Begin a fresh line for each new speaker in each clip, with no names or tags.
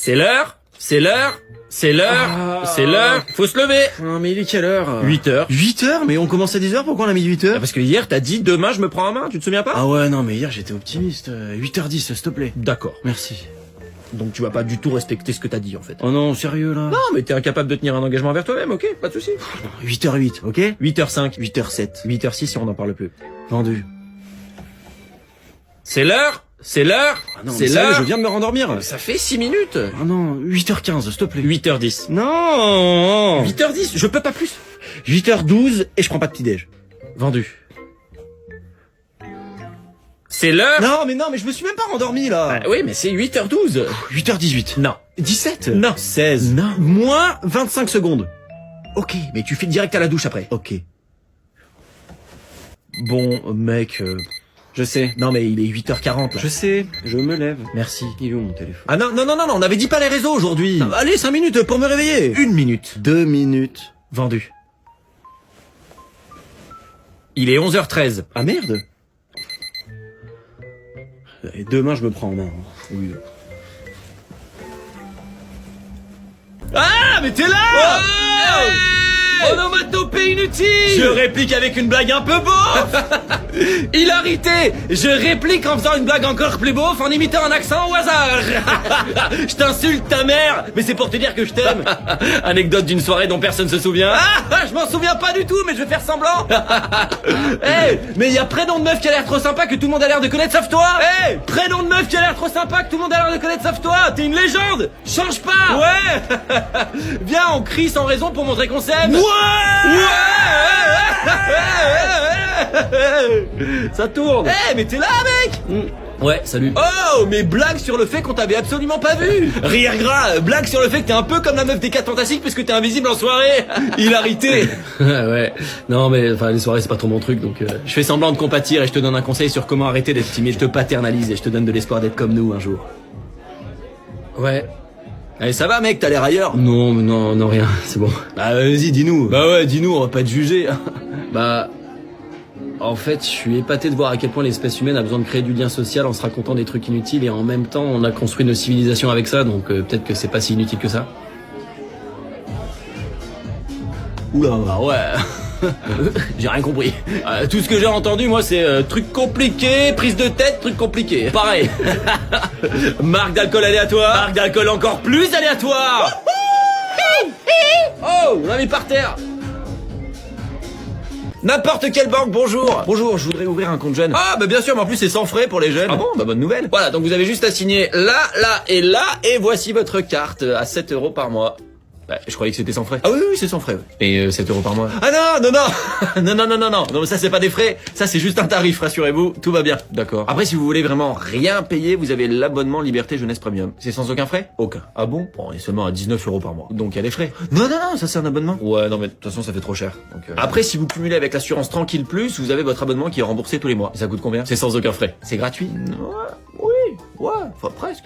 C'est l'heure, c'est l'heure, c'est l'heure, c'est l'heure, faut se lever.
Non mais il est quelle heure?
8h.
8h? Mais on commence à 10h, pourquoi on a mis 8h?
Parce que hier t'as dit demain je me prends en main, tu te souviens pas?
Ah ouais, non mais hier j'étais optimiste. 8h10, s'il te plaît.
D'accord.
Merci.
Donc tu vas pas du tout respecter ce que t'as dit en fait.
Oh non, sérieux là?
Non mais t'es incapable de tenir un engagement envers toi-même, ok, pas de soucis.
8h08, ok?
8h05,
8h07.
8h06 si on n'en parle plus.
Vendu.
C'est l'heure, c'est l'heure,
Ah non,
c'est
mais sérieux,
l'heure.
je viens de me rendormir.
Ça fait 6 minutes.
Ah non, 8h15, s'il te plaît.
8h10.
Non!
8h10, je peux pas plus.
8h12 et je prends pas de petit-déj.
Vendu. C'est l'heure.
Non, mais je me suis même pas rendormi là.
Oui, mais c'est 8h12.
8h18.
Non.
17.
Non.
16.
Non.
Moins 25 secondes.
Ok, mais tu files direct à la douche après.
Ok.
Bon, mec,
Je sais.
non mais il est 8h40 là.
Je sais. Je me lève.
Merci.
Il est où mon téléphone?
Ah non, on avait dit pas les réseaux aujourd'hui.
Allez, 5 minutes pour me réveiller.
1 minute.
2 minutes.
Vendu. Il est 11h13.
Ah merde. Et demain je me prends en main. Oui.
Ah, mais t'es là! Onomatopée inutile! Je réplique avec une blague un peu beauf! Hilarité! Je réplique en faisant une blague encore plus beauf, en imitant un accent au hasard! Je t'insulte ta mère, mais c'est pour te dire que je t'aime! Anecdote d'une soirée dont personne se souvient. Ah, je m'en souviens pas du tout, mais je vais faire semblant! Hey, mais il y a prénom de meuf qui a l'air trop sympa que tout le monde a l'air de connaître sauf toi! Hey, prénom de meuf qui a l'air trop sympa que tout le monde a l'air de connaître sauf toi! T'es une légende! Change pas! Ouais! Viens, on crie sans raison pour montrer qu'on s'aime! Ça tourne. Eh, mais t'es là, mec. Ouais, salut. Oh, mais blague sur le fait qu'on t'avait absolument pas vu. Rire gras, blague sur le fait que t'es un peu comme la meuf des 4 Fantastiques puisque t'es invisible en soirée. Hilarité. Ouais, non mais enfin les soirées c'est pas trop mon truc donc je fais semblant de compatir et je te donne un conseil sur comment arrêter d'être timide. Je te paternalise et je te donne de l'espoir d'être comme nous un jour. Ouais. Allez, ça va, mec, t'as l'air ailleurs. Non, mais non, rien, c'est bon. Bah, vas-y, dis-nous. Bah ouais, dis-nous, on va pas te juger. Bah, en fait, je suis épaté de voir à quel point l'espèce humaine a besoin de créer du lien social en se racontant des trucs inutiles et en même temps, on a construit nos civilisations avec ça, donc peut-être que c'est pas si inutile que ça. Oula, bah ouais. J'ai rien compris. Tout ce que j'ai entendu, moi, c'est truc compliqué, prise de tête, truc compliqué. Pareil. Marque d'alcool aléatoire. Marque d'alcool encore plus aléatoire. Oh, on l'a mis par terre. N'importe quelle banque, bonjour. Bonjour, je voudrais ouvrir un compte jeune. Ah, bah bien sûr, mais en plus c'est sans frais pour les jeunes. Ah bon, bah bonne nouvelle. Voilà, donc vous avez juste à signer là, et voici votre carte à 7 € par mois. Bah, je croyais que c'était sans frais. Ah oui, c'est sans frais. Ouais. Et 7 € par mois. Ah non, non, ça c'est pas des frais. Ça c'est juste un tarif, rassurez-vous, tout va bien. D'accord. Après, si vous voulez vraiment rien payer, vous avez l'abonnement Liberté Jeunesse Premium. C'est sans aucun frais? Aucun. Ah bon? Bon, on est seulement à 19 € par mois. Donc il y a des frais. Non, ça c'est un abonnement. Ouais, non mais de toute façon ça fait trop cher. Donc, Après, si vous cumulez avec l'assurance Tranquille Plus, vous avez votre abonnement qui est remboursé tous les mois. Et ça coûte combien? C'est sans aucun frais. C'est gratuit? Ouais, enfin presque.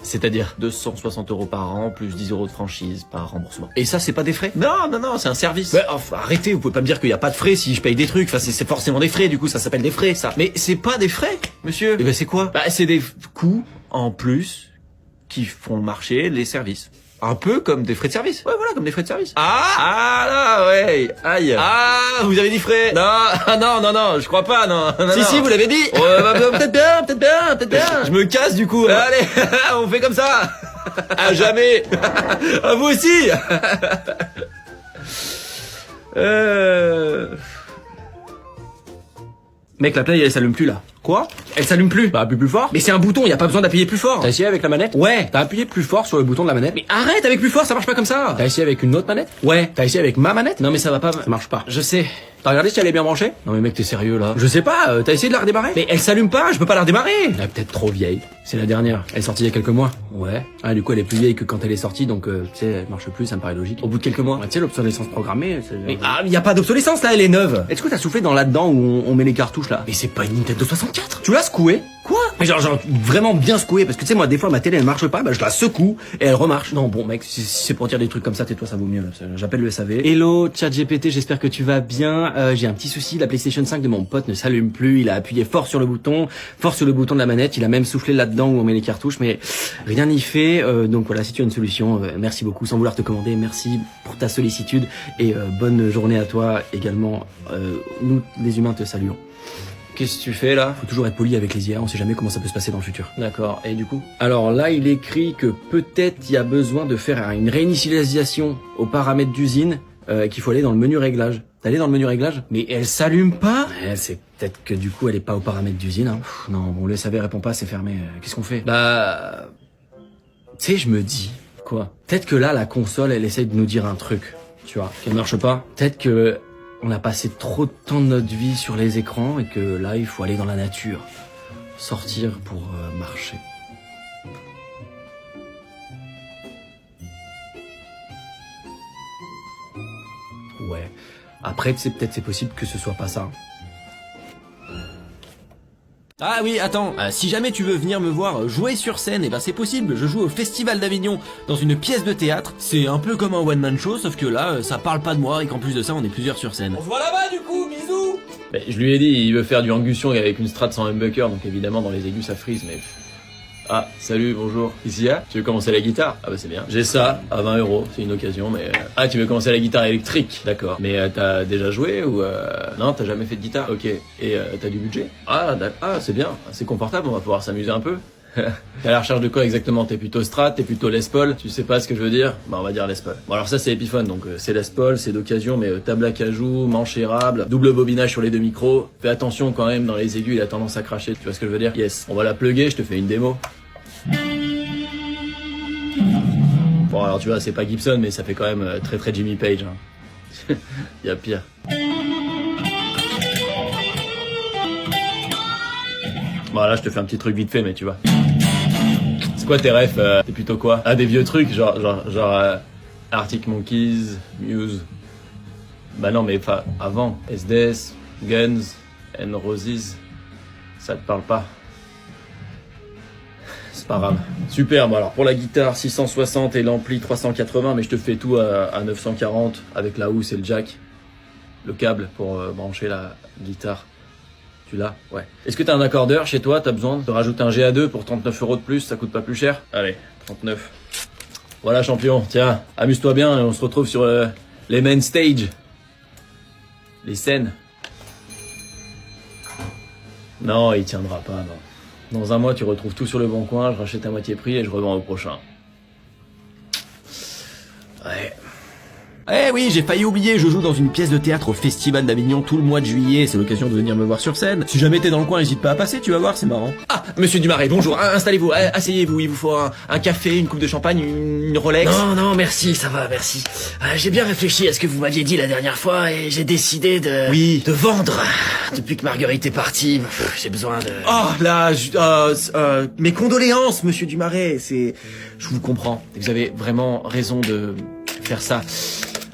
C'est-à-dire 260 € par an, plus 10 € de franchise par remboursement. Et ça, c'est pas des frais? Non, c'est un service. Ouais, enfin, arrêtez, vous pouvez pas me dire qu'il y a pas de frais si je paye des trucs. Enfin, c'est forcément des frais, du coup, ça s'appelle des frais, ça. Mais c'est pas des frais, monsieur. Eh ben, c'est quoi? Bah, c'est des coûts en plus qui font marcher les services. Un peu comme des frais de service. Ouais, voilà, comme des frais de service. Ah là, ouais. Aïe. Ah, vous avez dit frais. Non, je crois pas, non. Si, vous l'avez dit. Ouais, bah, peut-être bien. Je me casse, du coup. Allez, on fait comme ça. À jamais. À vous aussi. Mec, la play, elle s'allume plus, là. Quoi? Elle s'allume plus. Bah, appuie plus fort. Mais c'est un bouton, y a pas besoin d'appuyer plus fort. T'as essayé avec la manette? Ouais. T'as appuyé plus fort sur le bouton de la manette? Mais arrête avec plus fort, ça marche pas comme ça. T'as essayé avec une autre manette? Ouais. T'as essayé avec ma manette? Non mais ça va pas, ça marche pas. Je sais. T'as regardé si elle est bien branchée? Non mais mec, t'es sérieux là? Je sais pas, t'as essayé de la redémarrer? Mais elle s'allume pas, je peux pas la redémarrer. Elle est peut-être trop vieille. C'est la dernière. Elle est sortie il y a quelques mois. Ouais. Ah, du coup, elle est plus vieille que quand elle est sortie, donc tu sais, elle marche plus, ça me paraît logique. Au bout de quelques mois. Ouais, tu sais, l'obsolescence programmée, c'est... Mais y a pas d'obsolescence là, elle est neuve. Est-ce que t'as soufflé dans là-dedans où on met les cartouches là? Mais c'est pas une Nintendo 64. Tu l'as secoué?
Quoi? Mais genre vraiment bien secoué, parce que tu sais, moi, des fois, ma télé, elle marche pas, bah je la secoue et elle remarche.
Non, bon, mec, si c'est pour dire des trucs comme ça, tais-toi, ça vaut mieux.
J'appelle le SAV.
Hello, ChatGPT, j'espère que tu vas bien. J'ai un petit souci, la PlayStation 5 de mon pote ne s'allume plus. Il a appuyé fort sur le bouton de la manette. Il a même soufflé là-dedans où on met les cartouches, mais rien n'y fait. Donc voilà, si tu as une solution, merci beaucoup. Sans vouloir te commander, merci pour ta sollicitude et bonne journée à toi également. Nous, les humains, te saluons.
Qu'est-ce que tu fais là?
Faut toujours être poli avec les IA, on sait jamais comment ça peut se passer dans le futur.
D'accord, et du coup?
Alors là, il écrit que peut-être il y a besoin de faire une réinitialisation aux paramètres d'usine, qu'il faut aller dans le menu réglage. T'es allé dans le menu réglage?
Mais elle s'allume pas?
Ouais, c'est peut-être que du coup elle est pas aux paramètres d'usine. Hein. Non, bon, le SAV répond pas, c'est fermé. Qu'est-ce qu'on fait?
Bah...
Tu sais, je me dis,
Quoi?
peut-être que là, la console, elle essaye de nous dire un truc, tu vois, qu'elle marche pas. Peut-être que on a passé trop de temps de notre vie sur les écrans et que là, il faut aller dans la nature, sortir pour marcher. Ouais. Après, tu sais, peut-être c'est possible que ce soit pas ça.
Ah oui, attends, si jamais tu veux venir me voir jouer sur scène, et ben c'est possible, je joue au Festival d'Avignon dans une pièce de théâtre. C'est un peu comme un one-man show, sauf que là, ça parle pas de moi et qu'en plus de ça, on est plusieurs sur scène. On se voit là-bas du coup, bisous. Mais je lui ai dit, il veut faire du Angus Young avec une Strat sans humbucker, donc évidemment dans les aigus ça frise, mais... Ah, salut, bonjour. Ici, tu veux commencer la guitare? Ah bah c'est bien. J'ai ça, à 20 €, c'est une occasion, mais... Ah, tu veux commencer la guitare électrique? D'accord. Mais t'as déjà joué ou... Non, t'as jamais fait de guitare? Ok. Et t'as du budget? Ah, c'est bien, c'est confortable, on va pouvoir s'amuser un peu. T'es à la recherche de quoi exactement? T'es plutôt Strat, t'es plutôt Les Paul? Tu sais pas ce que je veux dire? Bah on va dire Les Paul. Bon alors ça c'est Epiphone, donc c'est Les Paul, c'est d'occasion, mais table à cajou, manche érable, double bobinage sur les deux micros. Fais attention quand même, dans les aigus il a tendance à cracher, tu vois ce que je veux dire? Yes. On va la plugger, je te fais une démo. Bon alors tu vois c'est pas Gibson mais ça fait quand même très très Jimmy Page hein. Y a pire. Bon là je te fais un petit truc vite fait mais tu vois. C'est quoi tes refs? T'es plutôt quoi? Ah des vieux trucs genre Arctic Monkeys, Muse. Bah non mais enfin avant SDS, Guns N' Roses. Ça te parle pas? C'est pas grave. Super, bon alors pour la guitare 660 et l'ampli 380, mais je te fais tout à 940 avec la housse et le jack. Le câble pour brancher la guitare. Tu l'as? Ouais. Est-ce que t'as un accordeur chez toi? T'as besoin de rajouter un GA2 pour 39 € de plus? Ça coûte pas plus cher? Allez, 39. Voilà champion, tiens, amuse-toi bien et on se retrouve sur les main stage. Les scènes. Non, il tiendra pas, non. Dans un mois, tu retrouves tout sur le bon coin, je rachète à moitié prix et je revends au prochain. Ouais. Eh oui, j'ai failli oublier, je joue dans une pièce de théâtre au Festival d'Avignon tout le mois de juillet, c'est l'occasion de venir me voir sur scène. Si jamais t'es dans le coin, n'hésite pas à passer, tu vas voir, c'est marrant. Ah, monsieur Dumaret, bonjour, installez-vous, asseyez-vous, il vous faut un café, une coupe de champagne, une Rolex.
Non, merci, ça va, merci. J'ai bien réfléchi à ce que vous m'aviez dit la dernière fois et j'ai décidé de vendre. Depuis que Marguerite est partie, j'ai besoin de...
Oh là, mes condoléances, monsieur Dumaret, je vous comprends, vous avez vraiment raison de faire ça.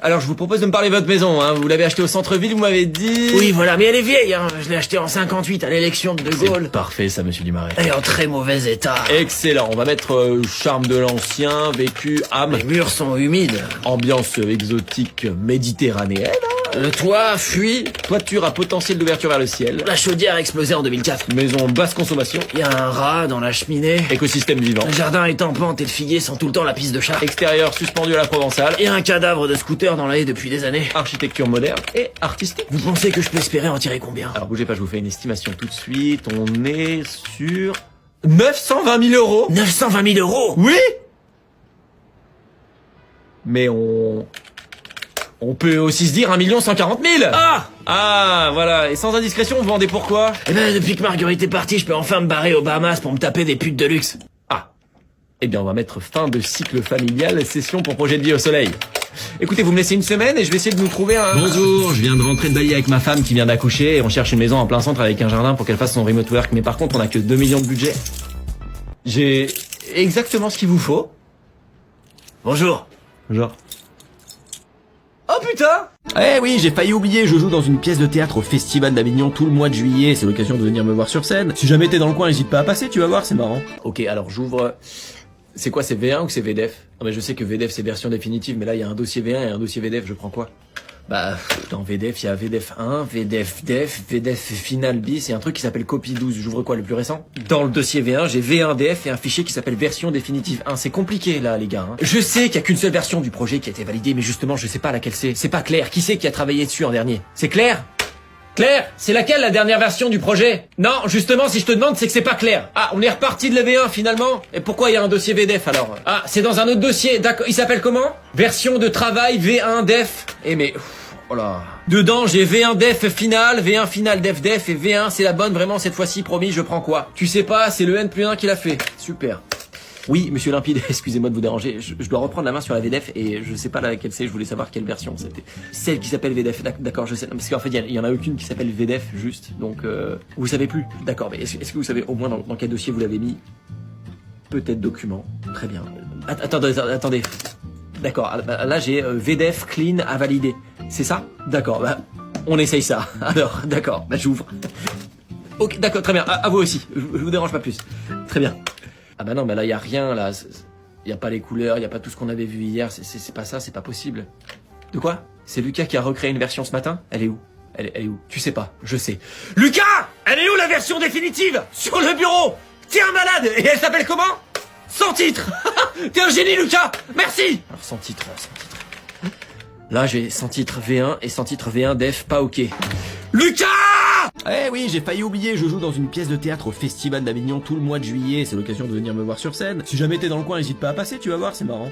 Alors je vous propose de me parler de votre maison, hein. Vous l'avez achetée au centre-ville, vous m'avez dit...
Oui, voilà, mais elle est vieille, hein. Je l'ai achetée en 58 à l'élection de Gaulle.
C'est parfait ça, monsieur Dumaret.
Elle est en très mauvais état.
Excellent, on va mettre charme de l'ancien, vécu, âme.
Les murs sont humides.
Ambiance exotique méditerranéenne.
Le toit fuit.
Toiture à potentiel d'ouverture vers le ciel.
La chaudière a explosé en 2004.
Maison basse consommation.
Il y a un rat dans la cheminée.
Écosystème vivant.
Le jardin est en pente et le figuier sent tout le temps la piste de chat.
Extérieur suspendu à la provençale.
Il y a un cadavre de scooter dans la haie depuis des années.
Architecture moderne et artistique.
Vous pensez que je peux espérer en tirer combien?
Alors bougez pas, je vous fais une estimation tout de suite. On est sur 920 000 €.
920 000 €?
Oui. Mais on peut aussi se dire 1 140 000. Ah, voilà. Et sans indiscrétion, vous vendez pourquoi?
Eh ben, depuis que Marguerite est partie, je peux enfin me barrer aux Bahamas pour me taper des putes de luxe.
Ah. Eh bien, on va mettre fin de cycle familial, session pour projet de vie au soleil. Écoutez, vous me laissez une semaine et je vais essayer de nous trouver un... Bonjour, je viens de rentrer de Bali avec ma femme qui vient d'accoucher et on cherche une maison en plein centre avec un jardin pour qu'elle fasse son remote work. Mais par contre, on a que 2 millions de budget. J'ai exactement ce qu'il vous faut.
Bonjour.
Genre.
Oh putain!
Eh oui, j'ai failli oublier, je joue dans une pièce de théâtre au Festival d'Avignon tout le mois de juillet, c'est l'occasion de venir me voir sur scène. Si jamais t'es dans le coin, n'hésite pas à passer, tu vas voir, c'est marrant. Ok, alors j'ouvre... C'est quoi, c'est V1 ou c'est VDEF? Non mais je sais que VDEF c'est version définitive, mais là il y a un dossier V1 et un dossier VDEF, je prends quoi? Bah, dans VDEF, il y a VDEF 1, VDEF DEF, VDEF Final bis et un truc qui s'appelle copie 12. J'ouvre quoi, le plus récent? Dans le dossier V1, j'ai V1DF et un fichier qui s'appelle version définitive 1. C'est compliqué, là, les gars. Hein. Je sais qu'il y a qu'une seule version du projet qui a été validée, mais justement, je sais pas laquelle c'est. C'est pas clair. Qui c'est qui a travaillé dessus en dernier? C'est Claire? Claire, c'est laquelle la dernière version du projet? Non, justement, si je te demande, c'est que c'est pas clair. Ah, on est reparti de la V1 finalement? Et pourquoi il y a un dossier VDEF alors? Ah, c'est dans un autre dossier, d'accord. Il s'appelle comment? Version de travail V1 def. Eh mais... Oh là. Dedans, j'ai V1 def final, V1 final def def et V1, c'est la bonne vraiment cette fois-ci, promis, je prends quoi? Tu sais pas, c'est le N+1 qui l'a fait. Super. Oui, monsieur Limpide, excusez-moi de vous déranger, je dois reprendre la main sur la VDEF et je sais pas laquelle c'est, je voulais savoir quelle version c'était. Celle qui s'appelle VDEF, d'accord, je sais, parce qu'en fait il y en a aucune qui s'appelle VDEF juste, donc vous savez plus, d'accord, mais est-ce que vous savez au moins dans quel dossier vous l'avez mis? Peut-être document, très bien. Attendez, d'accord, là j'ai VDEF clean à valider, c'est ça? D'accord, bah on essaye ça, alors d'accord, bah j'ouvre. Ok, d'accord, très bien, à vous aussi, je vous dérange pas plus, très bien. Ah bah non, mais là y a rien, là. Y a pas les couleurs, y a pas tout ce qu'on avait vu hier. C'est pas ça, c'est pas possible. De quoi? C'est Lucas qui a recréé une version ce matin? Elle est où? Elle est où? Tu sais pas, je sais. Lucas! Elle est où la version définitive? Sur le bureau! T'es un malade! Et elle s'appelle comment? Sans titre! T'es un génie, Lucas! Merci! Alors sans titre. Là j'ai sans titre V1 et sans titre V1 def pas ok. Lucas! Eh oui, j'ai failli oublier, je joue dans une pièce de théâtre au Festival d'Avignon tout le mois de juillet, c'est l'occasion de venir me voir sur scène. Si jamais t'es dans le coin, n'hésite pas à passer, tu vas voir, c'est marrant.